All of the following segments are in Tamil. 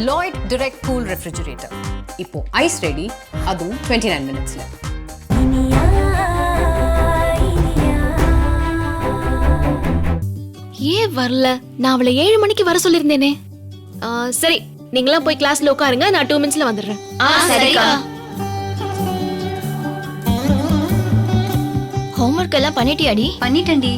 Lloyd Direct Cool Refrigerator. இப்போ ஐஸ் ரெடி, அதுவும் 29 மினிட்ஸ்ல. ஏன் வரல? நான் அவளை 7 மணிக்கு வர சொல்லிருந்தேனே. சரி, நீங்களாம் போய் கிளாஸ்ல உட்காருங்க, நான் 2 மினிட்ஸ்ல வந்துடுறேன். சரிக்கா. ஹோம்வொர்க் எல்லாம் பண்ணிட்டியாடி? பண்ணிட்டேன்டி.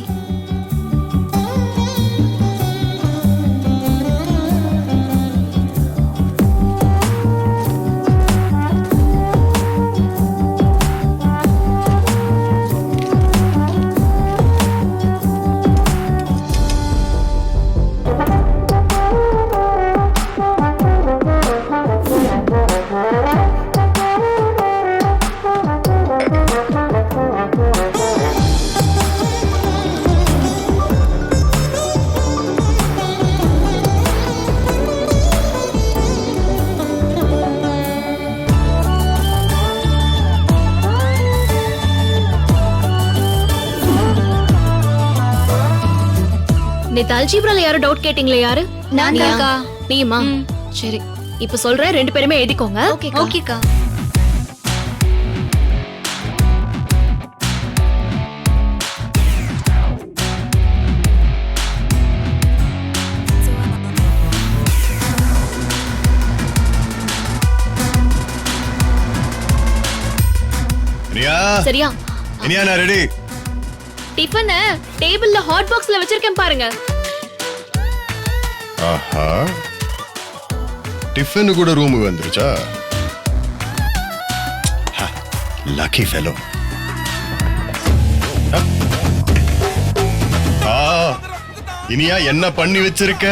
நேத்து அல்ஜீப்ரால யாரோ டவுட் கேட்டிங்களே, யாரு? நான்க்கா. நீயுமா? சரி, இப்ப சொல்றேன், 2 பேருமே எழுதிக்கோங்க. ஓகேக்கா. சரியா? இனியா நான் ரெடி. டிஃபன் டேபிள்ல ஹாட் பாக்ஸ்ல வச்சிருக்கேன் பாருங்க. ஆஹா, டிஃபன் கூட ரூமுக்கு வந்துருச்சா? Lucky fellow. இனியா என்ன பண்ணி வச்சிருக்க?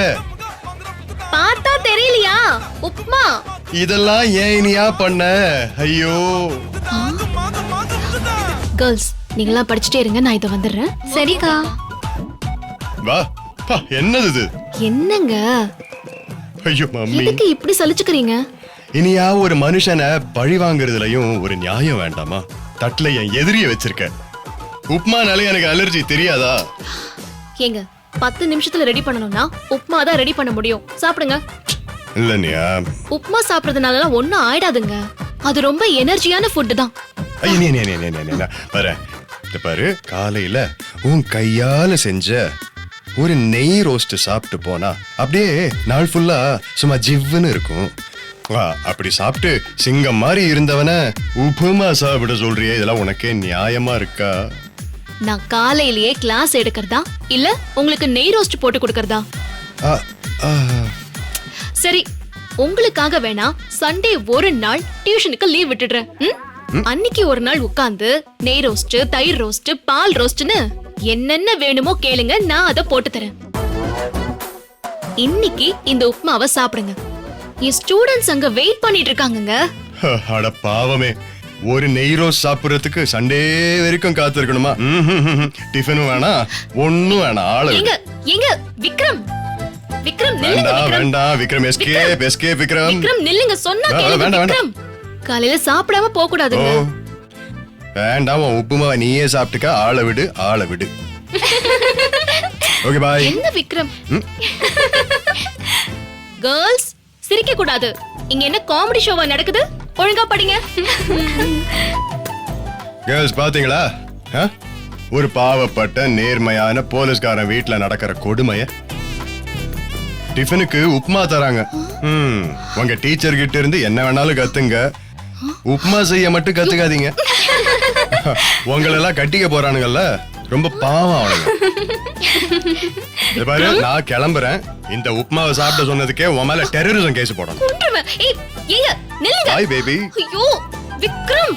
பார்த்தா தெரியலையா? உப்மா. இதெல்லாம் ஏன் இனியா பண்ண? ஐயோ. கேர்ள்ஸ், நீங்களாம் படிச்சுட்டே இருங்க, நான் இத வந்துடுறேன். சரிக்கா. வா. என்னது இது? என்னங்க? ஐயோ மம்மி, எதுக்கு இப்படி சலிச்சுக்கிறீங்க? இனியா ஒரு மனுஷனை பழி வாங்குறதுலயும் ஒரு நியாயம் வேண்டாமா? தட்டுல என் எதிரிய வச்சிருக்க. உப்மானாலே எனக்கு அலர்ஜி தெரியாதா? ஏங்க, 10 நிமிஷத்துல ரெடி பண்ணணும்னா உப்மா தான் ரெடி பண்ண முடியும். சாப்பிடுங்க. இல்லனியா, உப்மா சாப்பிடுறதுனால ஒண்ணும் ஆயிடாதுங்க. அது ரொம்ப எனர்ஜியான ஃபுட் தான். பாரு, காலையில உன் கையால செஞ்ச ஒரு நெய் ரோஸ்ட் சாப்பிட்டு போனா அப்படியே நாள் ஃபுல்லா சும்மா ஜிவ்வுன்னு இருக்கும். அப்படி சாப்பிட்டு சிங்கம் மாதிரி இருந்தவன உப்புமா சாப்பிட சொல்றியே, இதெல்லாம் உனக்கே நியாயமா இருக்கா? நான் காலையிலேயே கிளாஸ் எடுக்கிறதா இல்ல உங்களுக்கு நெய் ரோஸ்ட் போட்டு கொடுக்கறதா? சரி, உங்களுக்காக வேணா சண்டே ஒரு நாள் டியூஷனுக்கு லீவ் விட்டுடுறேன். அன்னைக்கு ஒரு நாள் உட்கார்ந்து நெய் ரோஸ்ட், தயிர் ரோஸ்ட், பால் ரோஸ்ட்னு என்னென்ன வேணுமோ கேளுங்க, நான் அதை போட்டு தரேன். இன்னைக்கு இந்த உப்மாவை சாப்பிடுங்க. என் ஸ்டூடெண்ட்ஸ் அங்க வெயிட் பண்ணிட்டு இருக்காங்கங்க. அட பாவமே, ஒரு நெய் ரோஸ்ட் சாப்பிடுறதுக்கு சண்டே வரைக்கும் காத்திருக்கணுமா? டிஃபனும் வேணாம், ஒண்ணும் வேணாம். ஆளு எங்க விக்ரம், விக்ரம் நில்லுங்க. வேண்டாம் விக்ரம், எஸ்கேப் விக்ரம். விக்ரம் நில்லுங்க, சொன்னா கேளுங்க விக்ரம். காலையில சாப்பிடாம போக கூடாதுங்க. வேண்டாம், உப்புமாவை நீயே சாப்பிட்டுக்க. ஆள விடு. Okay bye. என்ன விக்ரம்? கேர்ள்ஸ், சிரிக்க கூடாது. இங்க என்ன காமெடி ஷோவா நடக்குது? ஒழுங்கா படிங்க. கேர்ள்ஸ், பாத்தீங்களா ஒரு பாவப்பட்ட நேர்மையான போலீஸ்காரன் வீட்டுல நடக்கிற கொடுமைய? டிஃபனுக்கு உப்மா தராங்க. உங்க டீச்சர் கிட்ட இருந்து என்ன வேணாலும் கத்துங்க, உப்மா செய்ய மட்டும் கத்துக்காதீங்க. உங்களெல்லாம் கட்டிக்க போறானுங்கல்ல, ரொம்ப பாவம் அவனுங்க. பாரு, நான் கிளம்புறேன். இந்த உப்மாவை சாப்பிட சொன்னதுக்கே உன் மேல டெரரிசம் கேஸ் போடணும். Boy baby. ஐயோ விக்ரம்,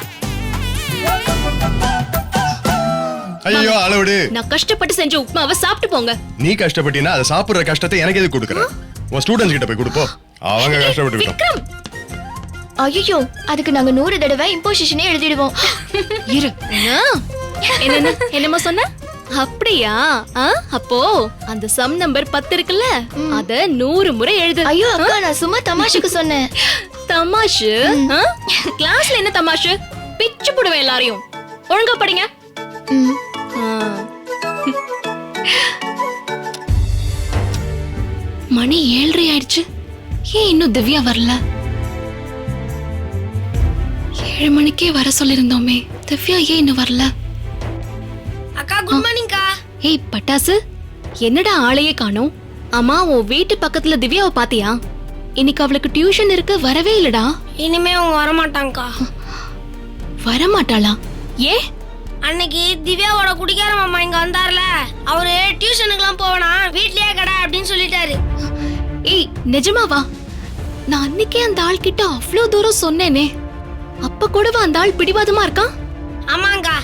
ஐயோ அளவுடு. நான் கஷ்டப்பட்டு செஞ்ச உப்மாவை சாப்பிட்டு போங்க. நீ கஷ்டப்பட்டினா அதை சாப்பிடுற கஷ்டத்தை எனக்கு எதுக்கு கொடுக்குற? உன் ஸ்டூடெண்ட்ஸ் கிட்ட போய் கொடுப்போ, அவங்க கஷ்டப்பட்டு. விக்ரம், ஐயோ, அதுக்கு நாங்க 100 தடவை இம்போசிஷனே எழுதிடுவோம். இரு. என்னமா சொன்ன? அப்படியா? அப்போ அந்த சம் நம்பர் 10 இருக்குல்ல, அத 100 முறை எழுது. ஐயோ அக்கா, நான் சும்மா தமாஷுக்கு சொன்னேன். தமாஷு? கிளாஸ்ல என்ன தமாஷு? பிச்சு போடுவேன் எல்லாரையும். ஒழுங்கா படிங்க. மணி 7:30 ஆயிடுச்சு. ஏன் இன்னும் திவ்யா வரல? 7 மணிக்கே வர சொல்லிருந்தோமே, திவ்யா ஏன் இன்னும் வரல? அக்கா குட் மார்னிங்க்கா. ஏய் பட்டாசு, என்னடா ஆளையே காணோம்? அம்மா, உன் வீட்டு பக்கத்துல திவ்யாவை பாத்தியா? இன்னைக்கு அவளுக்கு டியூஷன் இருக்கு, வரவே இல்லடா. இனிமே அவங்க வரமாட்டாங்கக்கா. வரமாட்டாளா? ஏ? அன்னைக்கு திவ்யாவோட குடிக்கார மாமா இங்க வந்தார்ல, அவரு டியூஷனுக்குலாம் போவனா, வீட்லயே கடை அப்படின்னு சொல்லிட்டாரு. ஏய் நிஜமாவா? நான் அன்னைக்கே அந்த ஆள் கிட்ட அவ்வளவு தூரம் சொன்னேனே, அப்ப கூடவா அந்த ஆள் பிடிவாதமா இருக்கான்? ஆமாங்கா,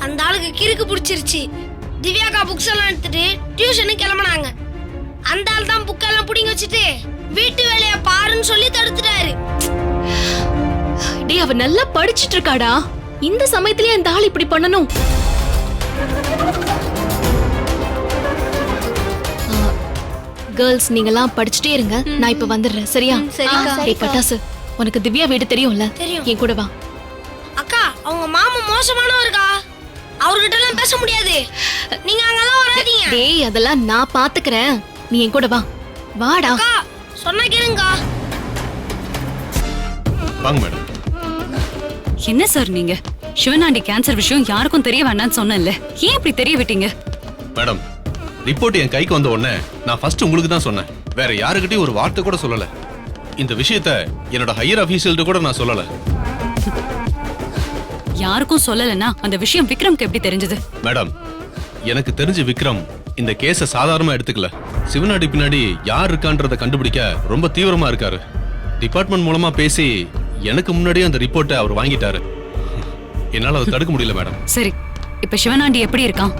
அந்த ஆளுக்கு கிறுக்கு பிடிச்சிருச்சு. திவ்யாக்கா புக்ஸ் எல்லாம் எடுத்துட்டு டியூஷனுக்கு கிளம்புனாங்க. அந்த ஆள் தான் புக்கெல்லாம் புடிங்கி வச்சுட்டு வீட்டு வேலைய பாருன்னு சொல்லி தடுத்துட்டாரு. டேய், அவ நல்லா படிச்சிட்டு இருக்காடா. இந்த சமயத்திலே அந்த ஆள் இப்படி பண்ணணும்? கேர்ள்ஸ், நீங்கலாம் படிச்சுட்டே இருங்க, நான் இப்ப வந்துடுறேன். சரியா? சரிக்கா. டேய் பட்டாசு, உனக்கு திவ்யா வீடு தெரியும்ல? தெரியும். என் கூட வா. அக்கா, அவங்க மாமா மோசமானவருக்கா, அவர்கிட்ட எல்லாம் பேச முடியாது. நீங்க அங்கெல்லாம் வராதீங்க. டேய், அதெல்லாம் நான் பாத்துக்கிறேன், நீ என் கூட வா. வாடா. அக்கா சொன்னா கேளுங்கக்கா. வாங்க மேடம். என்ன சார் நீங்க? சிவனாண்டி கேன்சர் விஷயம் யாருக்கும் தெரிய வேண்டாம்னு சொன்னேன்ல, ஏன் இப்படி தெரிய விட்டீங்க? மேடம், ரிப்போர்ட் என் கைக்கு வந்த உடனே நான் ஃபர்ஸ்ட் உங்களுக்கு தான் சொன்னேன். வேற யாருக்கிட்டையும் ஒரு வார்த்தை கூட சொல்லல. இந்த விஷயத்தை என்னோட ஹையர் அபிஷியல்ட்ட கூட நான் சொல்லல. யாருக்கும் சொல்லலன்னா அந்த விஷயம் விக்ரம்க்கு எப்படி தெரிஞ்சது? மேடம், எனக்கு தெரிஞ்ச விக்ரம் இந்த கேஸை சாதாரணமா எடுத்துக்கல. சிவனாடி பின்னாடி யார் இருக்கான்றத கண்டுபிடிக்க ரொம்ப தீவிரமா இருக்காரு. டிபார்ட்மெண்ட் மூலமா பேசி எனக்கு முன்னாடியே அந்த ரிப்போர்ட்டை அவர் வாங்கிட்டாரு. என்னால அதை தடுக்க முடியல மேடம். சரி, இப்ப சிவனாண்டி எப்படி இருக்கான்?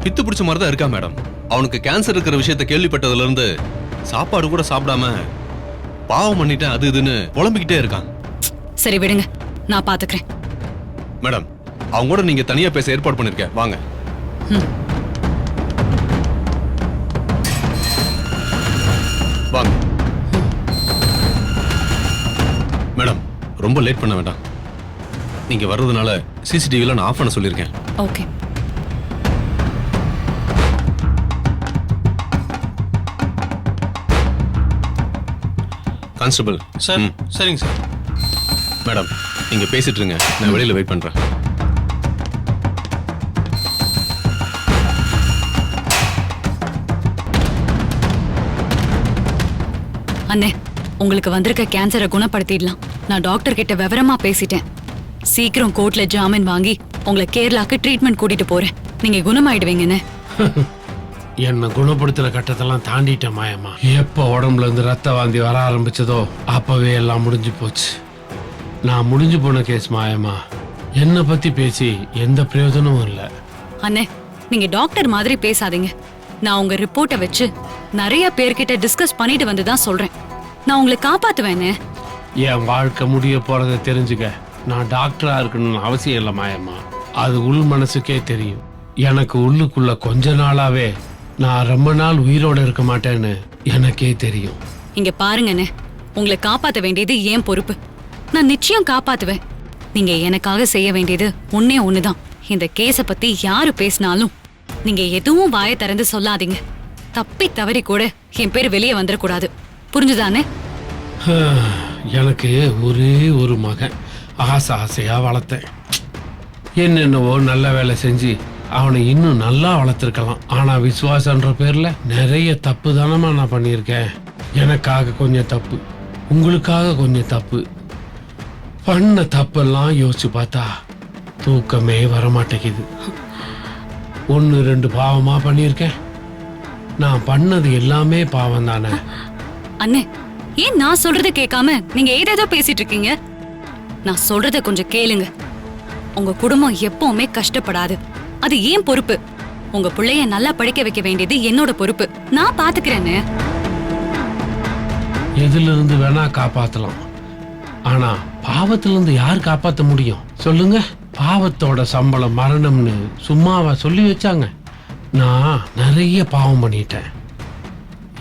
பித்து பிடிச்ச மாதிரி தான் இருக்கா மேடம். அவனுக்கு கேன்சர் இருக்கிற விஷயத்தை கேள்விப்பட்டதுல இருந்து சாப்பாடு கூட சாப்பிடாம பாவம் பண்ணிட்டேன் அது இதுன்னு புலம்பிக்கிட்டே இருக்கான். சரி விடுங்க, நான் பாத்துக்கிறேன். மேடம், அவங்க கூட நீங்க தனியா பேச ஏற்பாடு பண்ணிருக்கேன், வாங்க. வாங்க மேடம், ரொம்ப லேட் பண்ண வேண்டாம். நீங்க வர்றதுனால சிசிடிவில நான் ஆஃப் பண்ண சொல்லியிருக்கேன். ஓகே. Constable sir. சரிங்க சார். மேடம், நீங்க பேசிட்டு இருங்க, நான் வெளியில வெயிட் பண்றேன். அண்ணே, உங்களுக்கு வந்திருக்க கேன்சரை குணப்படுத்திடலாம். நான் டாக்டர் கிட்ட விவரமா பேசிட்டேன். சீக்கிரம் கோர்ட்ல ஜாமீன் வாங்கி உங்களை கேரளாக்கு ட்ரீட்மெண்ட் கூட்டிட்டு போறேன். நீங்க குணமாயிடுவீங்கன்னு. என்ன குணப்படுத்துற கட்டத்தெல்லாம் தாண்டிட்டேன் மாயம்மா. எப்ப உடம்புல இருந்து ரத்த வாந்தி வர ஆரம்பிச்சதோ அப்பவே எல்லாம் முடிஞ்சு போச்சு. நான் முடிஞ்சு போன கேஸ் மாயம்மா. என்னை பத்தி பேசி எந்த பிரயோஜனமும் இல்லை. அண்ணே, நீங்க டாக்டர் மாதிரி பேசாதீங்க. நான் உங்க ரிப்போர்ட்டை வச்சு நிறைய பேர்கிட்ட டிஸ்கஸ் பண்ணிட்டு வந்து தான் சொல்றேன். நான் உங்களை காப்பாத்துவேனே. என் வாழ்க்கை முடிய போறதை தெரிஞ்சுக்க நான் டாக்டரா இருக்கணும்னு அவசியம் இல்லை மாயம்மா. அது உள் மனசுக்கே தெரியும். எனக்கு உள்ளுக்குள்ள கொஞ்ச நாளாவே நான் ரொம்ப நாள் உயிரோட இருக்க மாட்டேன்னு எனக்கே தெரியும். இங்க பாருங்கண்ணே, உங்களை காப்பாத்த வேண்டியது ஏன் பொறுப்பு. நான் நிச்சயம் காப்பாத்துவேன். நீங்க எனக்காக செய்ய வேண்டியது ஒன்னே ஒண்ணுதான். இந்த கேஸ பத்தி யாரு பேசினாலும் நீங்க எதுவும் வாயை திறந்து சொல்லாதீங்க. தப்பி தவறி கூட என் பேர் வெளியே வந்துடக்கூடாது. புரிஞ்சுதானே? எனக்கு ஒரே ஒரு மகன். ஆசை ஆசையா வளர்த்தேன். என்னென்னவோ நல்ல வேலை செஞ்சு அவனை இன்னும் நல்லா வளர்த்துருக்கலாம். ஆனா விசுவாசன்ற பேர்ல நிறைய தப்பு தானமா நான் பண்ணியிருக்கேன். எனக்காக கொஞ்சம் தப்பு, உங்களுக்காக கொஞ்சம் தப்பு. பண்ண தப்பெல்லாம் யோசிச்சு பார்த்தா தூக்கமே வரமாட்டேங்குது. 1-2 பாவமா பண்ணியிருக்கேன். நான் பண்ணது எல்லாமே பாவம் தானே. அண்ணே, ஏன் நான் சொல்றத கேட்காம நீங்க ஏதேதோ பேசிட்டு இருக்கீங்க? நான் சொல்றத கொஞ்சம் கேளுங்க. உங்க குடும்பம் எப்பவுமே கஷ்டப்படாது. அது ஏன் பொறுப்பு. உங்க பிள்ளைய நல்லா படிக்க வைக்க வேண்டியது என்னோட பொறுப்பு. நான் பாத்துக்கிறேன்னு. எதுல இருந்து வேணா காப்பாத்தலாம். ஆனா பாவத்துல இருந்து யார் காப்பாத்த முடியும் சொல்லுங்க? பாவத்தோட சம்பளம் மரணம்னு சும்மாவா சொல்லி வச்சாங்க? நான் நிறைய பாவம் பண்ணிட்டேன்.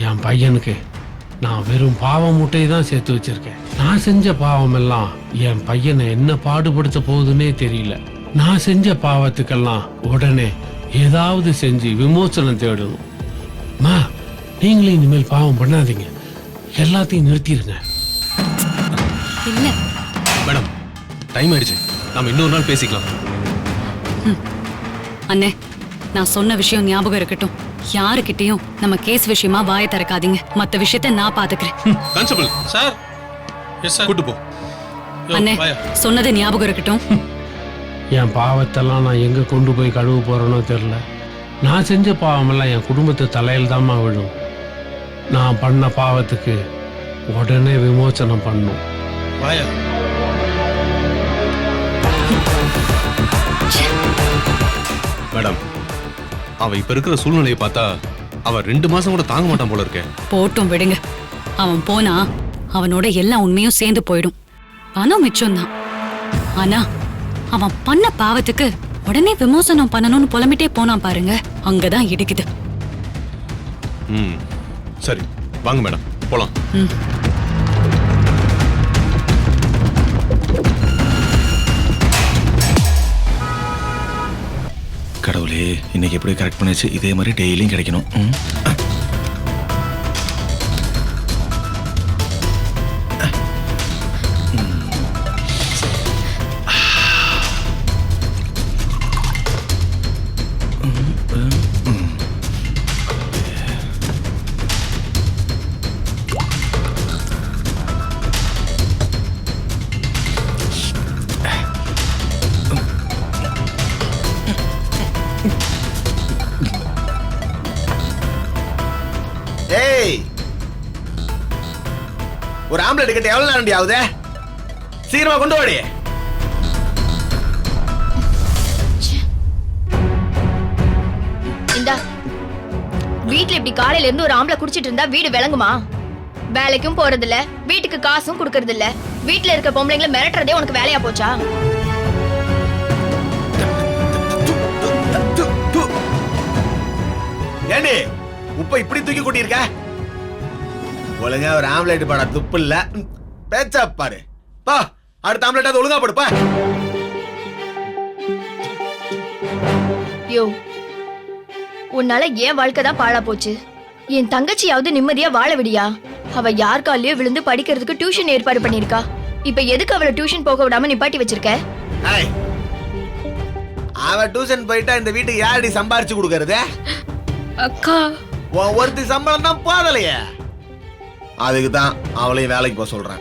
என் பையனுக்கு நான் வெறும் பாவம் மூட்டையை தான் சேர்த்து வச்சிருக்கேன். நான் செஞ்ச பாவம் எல்லாம் என் பையனை என்ன பாடுபடுத்த போகுதுன்னே தெரியல. நான் செஞ்ச பாவத்துக்கெல்லாம் உடனே ஏதாவது செஞ்சு விமோசனம் தேடணும். மா, நீங்களும் இனிமேல் பாவம் பண்ணாதீங்க. எல்லாத்தையும் நிறுத்திடுங்க. இல்ல மேடம் டைம் ஆயிடுச்சு, நாம இன்னொரு நாள் பேசிக்கலாம். அண்ணே, நான் சொன்ன விஷயம் ஞாபகம் இருக்கட்டும். யாருக்கிட்டையும் நம்ம கேஸ் விஷயமா வாயை திறக்காதீங்க. மத்த விஷயத்த நான் பாத்துக்கிறேன். Constable sir. Yes sir. கூட்டு போ. அண்ணே, சொன்னது ஞாபகம் இருக்கட்டும். என் பாவத்தெல்லாம் நான் எங்க கொண்டு போய் கழுவ போறேனோ தெரியல. நான் செஞ்ச பாவமெல்லாம் என் குடும்பத்து தலையில் தாம்மா விழும். நான் பண்ண பாவத்துக்கு உடனே விமோசனம் பண்ணும். வாயா. மேடம், அவன் இப்ப இருக்கிற சூழ்நிலையை பார்த்தா அவன் 2 மாசம் கூட தாங்க மாட்டான் போல இருக்கே. போட்டும் விடுங்க. அவன் போனா அவனோட எல்லா உண்மையும் சேர்ந்து போயிடும். பணம் மிச்சம்தான். ஆனா அவன் பண்ண பாவத்துக்கு உடனே விமோசனம் பண்ணணும்னு புலம்பிட்டே போனான் பாருங்க, அங்கதான் இடிக்குது. சரி வாங்க மேடம், போலாம். கடவுளே, இன்னைக்கு எப்படி கரெக்ட் பண்ணிச்சு, இதே மாதிரி டெய்லியும் கிடைக்கணும். ஒரு ஆம்லெட் கிட்ட எவ்வளவு நேரம் ஆகுது? சீக்கிரமா கொண்டு வாடி. இந்தா, வீட்டுல இப்படி காலையில இருந்து ஒரு ஆம்பளை குடிச்சிட்டு இருந்தா வீடு விளங்குமா? வேலைக்கும் போறது இல்ல, வீட்டுக்கு காசும் குடுக்கறது இல்ல. வீட்டுல இருக்க பொம்பளைங்களை மிரட்டுறதே உனக்கு வேலையா போச்சா? ஏண்டி உப்ப இப்படி தூக்கி கூட்டியிருக்க? ஒழுங்கா ஒரு ஆம்லெட் பாடா, துப்பு இல்ல. பேச்சா பாரு. பா, அடுத்த ஆம்லெட் அது ஒழுங்கா போடுப்பா. யோ, உன்னால ஏன் வாழ்க்கை தான் பாழா போச்சு. என் தங்கச்சியாவது நிம்மதியா வாழ விடியா? அவ யார் காலையோ விழுந்து படிக்கிறதுக்கு டியூஷன் ஏற்பாடு பண்ணிருக்கா. இப்ப எதுக்கு அவளை டியூஷன் போக விடாம நிப்பாட்டி வச்சிருக்க? அவ டியூஷன் போயிட்டா இந்த வீட்டுக்கு யாரடி சம்பாரிச்சு கொடுக்கறது? அக்கா, ஒருத்தி சம்பளம் தான் போதலையே. அதுக்கு தான் அவளையும் வேலைக்கு போக சொல்றேன்.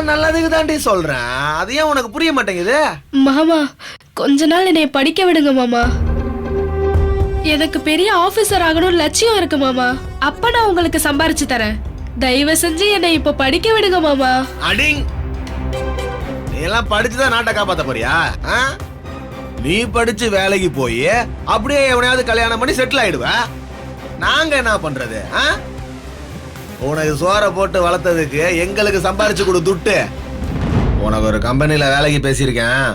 நல்லதுக்கு தாண்டி சொல்றேன். அது ஏன் உனக்கு புரிய மாட்டேங்குது? மாமா கொஞ்ச நாள் என்னை படிக்க விடுங்க மாமா. எனக்கு பெரிய ஆபீசர் ஆகணும் லட்சியம் இருக்கு மாமா. அப்ப நான் உங்களுக்கு சம்பாரிச்சு தரேன். தயவு செஞ்சு என்னை இப்ப படிக்க விடுங்க மாமா. அடிங், நீ எல்லாம் படிச்சுதான் நாட்டை காப்பாத்த போறியா? நீ படிச்சு வேலைக்கு போய் அப்படியே எவனையாவது கல்யாணம் பண்ணி செட்டில் ஆயிடுவ. நாங்க என்ன பண்றது? உனக்கு சோற போட்டு வளர்த்ததுக்கு எங்களுக்கு சம்பாரிச்சு கொடு துட்டு. உனக்கு ஒரு கம்பெனில வேலைக்கு பேசியிருக்கேன்,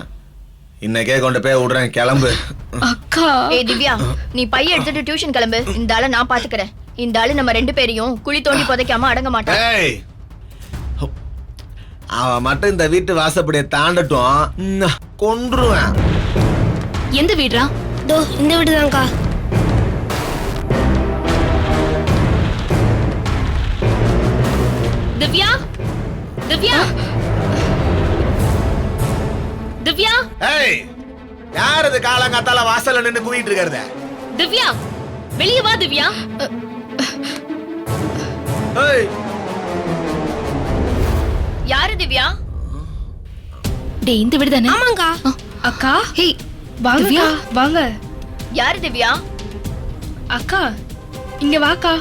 இன்னைக்கே கொண்டு போய் விடுறேன். கிளம்பு. அக்கா. ஏய் திவ்யா, நீ பைய எடுத்துட்டு டியூஷன் கிளம்பு. இந்த ஆளை நான் பாத்துக்கிறேன். இந்த ஆளு நம்ம 2 பேரையும் குழி தோண்டி புதைக்காம அடங்க மாட்டான். அவன் மட்டும் இந்த வீட்டு வாசப்படியை தாண்டட்டும், கொன்றுவேன். எந்த வீடுறா? தோ இந்த வீடுதான்க்கா. திவ்யா, திவ்யா, திவ்யா. ஏய், யார் அது காலங்காத்தால வாசல்ல நின்னு கூவிட்டு இருக்கறத? திவ்யா, வெளிய வா திவ்யா. ஏய், யாரு திவ்யா? டேய், இந்த வீடு தானே? ஆமாங்கா. அக்கா, ஹே வாங்க திவ்யா. வாங்க. யாரு திவ்யா? அக்கா இங்க வாக்கா.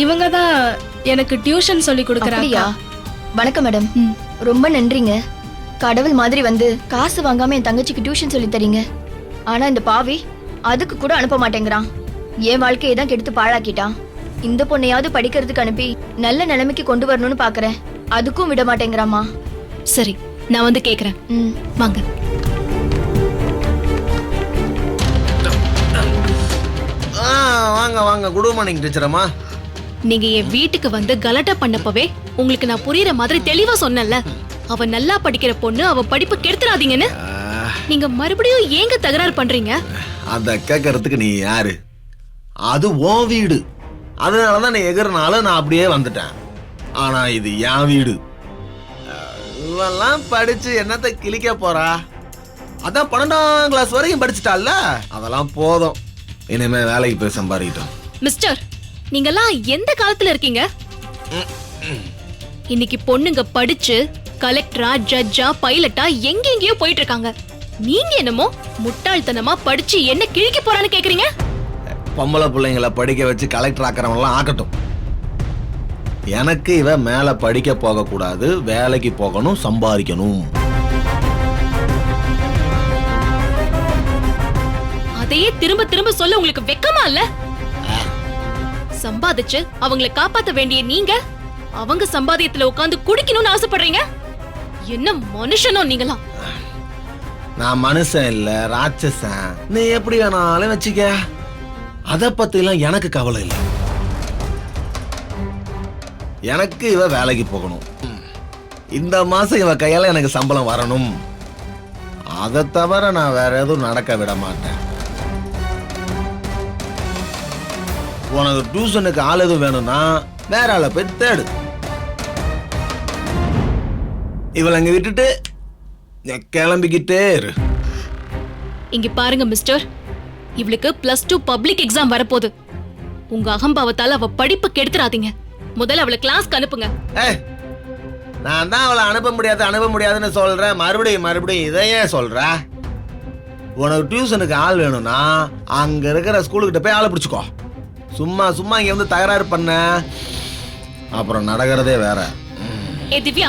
இவங்க தான் எனக்கு டியூஷன் சொல்லி கொடுக்கறாங்க. அப்படியா? வணக்கம் மேடம். ரொம்ப நன்றிங்க. கடவுள் மாதிரி வந்து காசு வாங்காம என் தங்கச்சிக்கு டியூஷன் சொல்லி தரீங்க. ஆனா இந்த பாவி அதுக்கு கூட அனுப்ப மாட்டேங்கிறான். என் வாழ்க்கையை தான் கெடுத்து பாழாக்கிட்டான். இந்த பொண்ணையாவது படிக்கிறதுக்கு அனுப்பி நல்ல நிலைமைக்கு கொண்டு வரணும்னு பாக்குறேன். அதுக்கும் விட மாட்டேங்கிறாமா. சரி, நான் வந்து கேக்குறேன். வாங்க. வாங்க வாங்க. குட் மார்னிங் டீச்சரம்மா. நீங்க என் வீட்டுக்கு வந்து கலாட்டா பண்ணப்பவே உங்களுக்கு நான் புரியுற மாதிரி தெளிவா சொன்னேன்ல, அவ நல்லா படிக்கிற பொண்ணு, அவ படிப்பு கெடுத்துறாதீங்கன்னு. நீங்க மறுபடியும் ஏங்க தகராறு பண்றீங்க? அத கேட்கறதுக்கு நீ யாரு? அது உன் வீடு. அதனாலதான் நீ எகிறனால நான் அப்படியே வந்துட்டேன். ஆனா இது என் வீடு. இவெல்லாம் படிச்சு என்னத்தை கிழிக்க போறா? அதான் 12ஆம் கிளாஸ் வரைக்கும் படிச்சுட்டால, அதெல்லாம் போதும். இனிமே வேலைக்கு போய் சம்பாதிக்கிட்டோம். மிஸ்டர், நீங்கெல்லாம் எந்த காலத்துல இருக்கீங்க? இன்னைக்கு பொண்ணுங்க படிச்சு கலெக்டரா, ஜட்ஜா, பைலட்டா எங்கெங்கயோ போயிட்டு இருக்காங்க. நீங்க என்னமோ முட்டாள்தனமா படிச்சு என்ன கிழிக்க போறான்னு கேக்குறீங்க? பொம்பளை பிள்ளைங்களை படிக்க வச்சு கலெக்டர் ஆக்கிறவங்களாம் ஆக்கட்டும். எனக்கு இவ மேல படிக்க போக கூடாது, வேலைக்கு போகணும், சம்பாதிக்கணும். அதையே திரும்ப திரும்ப சொல்ல உங்களுக்கு வெக்கமா இல்ல? சம்பாதிச்சு அவங்களை காப்பாத்த வேண்டிய நீங்க அவங்க சம்பாதியத்துல உட்கார்ந்து குடிக்கணும்னு ஆசைப்படுறீங்க. என்ன மனுஷனோ நீங்களாம். நான் மனுஷன் இல்ல, ராட்சசன். நீ எப்படி வேணாலும் வச்சுக்க. அத பத்தி எல்லாம் எனக்கு கவலை இல்லை. எனக்கு இவ வேலைக்கு போகணும். இந்த மாசம் இவ கையால எனக்கு சம்பளம் வரணும். அதை தவிர நான் வேற எதுவும் நடக்க விட மாட்டேன். உனக்கு டியூஷனுக்கு ஆள் எதுவும் வேணும்னா வேற ஆளை போய் தேடு. இவளை அங்க விட்டுட்டு கிளம்பிக்கிட்டே இரு. இங்க பாருங்க மிஸ்டர், இவளுக்கு +2 பப்ளிக் எக்ஸாம் வரப்போகுது. உங்க அகம்பாவத்தால அவ படிப்பு கெடுத்துறாதீங்க. முதல்ல அவளை கிளாஸ்க்கு அனுப்புங்க. நான் தான் அவளை அனுப்ப முடியாதுன்னு சொல்றேன். மறுபடியும் இதையே சொல்ற. உனக்கு டியூஷனுக்கு ஆள் வேணும்னா அங்க இருக்கிற ஸ்கூலுக்கிட்ட போய் ஆளை பிடிச்சுக்கோ. சும்மா இங்க வந்து தகராறு பண்ண அப்புறம் நடக்கிறதே வேற. ஏ திவ்யா,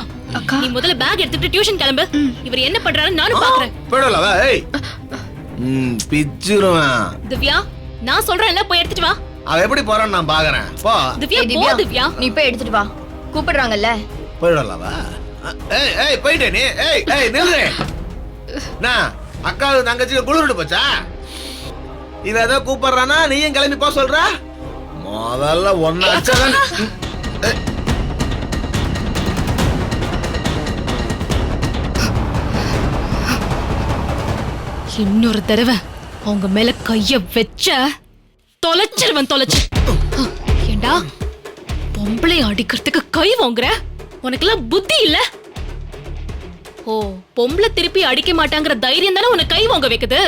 நீ முதல்ல பேக் எடுத்துட்டு டியூஷன் கிளம்பு. இவர் என்ன பண்றாருன்னு நானும் பாக்குறேன். போடலவா? ஏய் பிச்சிருவேன். திவ்யா, நான் சொல்றேன்ல, போய் எடுத்துட்டு வா. அவ எப்படி போறான்னு நான் பாக்குறேன். போ திவ்யா, போ திவ்யா. நீ போய் எடுத்துட்டு வா, கூப்பிடுறாங்கல்ல. போயிடலவா? ஏய் போயிட்டே நீ. ஏய் நில்லு. நான் அக்காவுக்கு தங்கச்சிக்கு குளிர்ட்டு போச்சா? இவ ஏதோ கூப்பிடுறானா நீயும் கிளம்பி போ சொல்ற? முதல்ல ஒன்னு அச்சதான். இன்னொரு தடவை அவங்க மேல கைய வச்ச தொலைச்சு. ஏண்டா பொம்பளை அடிக்கிறதுக்கு கை வாங்குற? உனக்கெல்லாம் புத்தி இல்ல? ஓ, பொம்பளை திருப்பி அடிக்க மாட்டாங்கிற தைரியம் தானே உனக்கு கை வாங்க வைக்குது.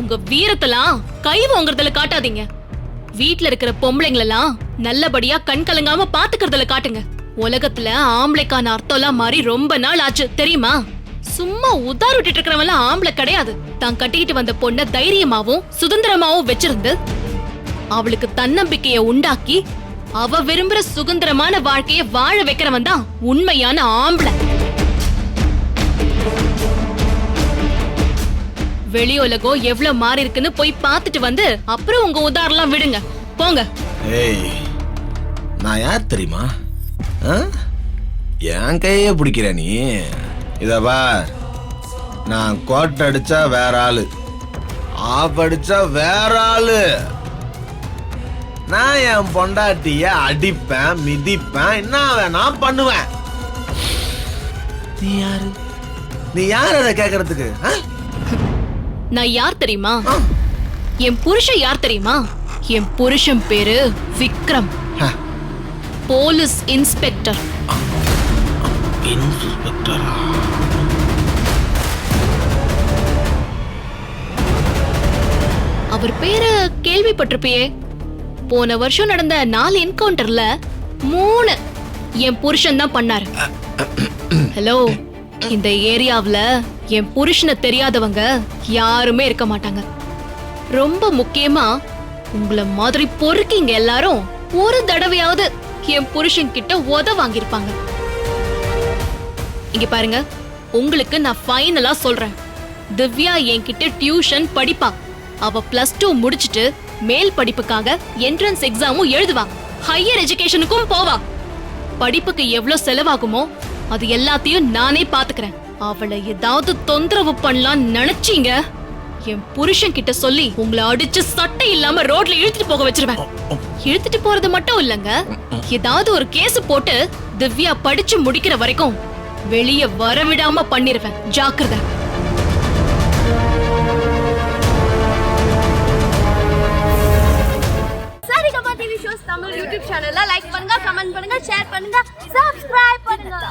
உங்க வீரத்தெல்லாம் கை வாங்குறதுல காட்டாதீங்க. வீட்டுல இருக்கிற பொம்பளைங்களெல்லாம் நல்லபடியா கண் கலங்காம பாத்துக்கிறதுல காட்டுங்க. உலகத்துல ஆம்பளைக்கான அர்த்தம் எல்லாம் மாறி ரொம்ப நாள் ஆச்சு தெரியுமா? சும்மா உதார் விட்டுட்டு இருக்கிறவங்க ஆம்பளை கிடையாது. தான் கட்டிக்கிட்டு வந்த பொண்ண தைரியமாவும் சுதந்திரமாவும் வச்சிருந்து அவளுக்கு தன்னம்பிக்கைய உண்டாக்கி அவ விரும்புற சுதந்திரமான வாழ்க்கைய வாழ வைக்கிறவன் தான் உண்மையான ஆம்பளை. வெளி உலகம் எவ்வளவு மாறி இருக்குன்னு போய் பார்த்துட்டு வந்து அப்புறம் உங்க உதாரணம் விடுங்க. போங்க. ஏய், நான் யார் தெரியுமா? என் கையே பிடிக்கிற நீ. இத பார், நான் கோட்டை அடிச்சா வேற ஆளு, ஆப் அடிச்சா வேற ஆளு. நான் என் பொண்டாட்டிய அடிப்பேன், மிதிப்பேன், என்ன வேணா பண்ணுவேன். நீ யாரு அதை கேக்குறதுக்கு? நான் யார் தெரியுமா? என் புருஷன் யார் தெரியுமா? என் புருஷன் பேரு விக்ரம், போலீஸ் இன்ஸ்பெக்டர். அவர் பேரு கேள்விப்பட்டிருப்பியே. போன வருஷம் நடந்த 4 என்கவுண்டர்ல 3 என் புருஷன் தான் பண்ணாரு. ஹலோ, இந்த ஏரியாவுல என் புருஷனை தெரியாதவங்க யாருமே இருக்க மாட்டாங்க. ரொம்ப முக்கியமா உங்கள மாதிரி பொறுக்கிங்க எல்லாரும் ஒரு தடவையாவது என் புருஷன் கிட்ட உத வாங்கியிருப்பாங்க. இங்க பாருங்க, உங்களுக்கு நான் ஃபைனலா சொல்றேன். திவ்யா என்கிட்ட டியூஷன் படிப்பா. அவ +2 முடிச்சிட்டு மேல் படிப்புக்காக என்ட்ரன்ஸ் எக்ஸாமும் எழுதுவா. ஹையர் எஜுகேஷனுக்கும் போவா. படிப்புக்கு எவ்வளவு செலவாகுமோ அது எல்லாத்தையும் நானே பாத்துக்கிறேன். அவளை ஏதாவது தொந்தரவு பண்ணலாம் நினைச்சீங்க, என் புருஷன் கிட்ட சொல்லி உங்களை அடிச்சு சட்டை இல்லாம ரோட்ல இழுத்துட்டு போக வச்சிருவேன். இழுத்துட்டு போறது மட்டும் இல்லங்க, ஏதாவது ஒரு கேஸ் போட்டு திவ்யா படிச்சு முடிக்கிற வரைக்கும் வெளிய வரவிடாம பண்ணிருவேன். ஜாக்கிரதை. Saregama TV shows Tamil YouTube சேனல்ல லைக் பண்ணுங்க, கமெண்ட் பண்ணுங்க, ஷேர் பண்ணுங்க, சப்ஸ்கிரைப் பண்ணுங்க.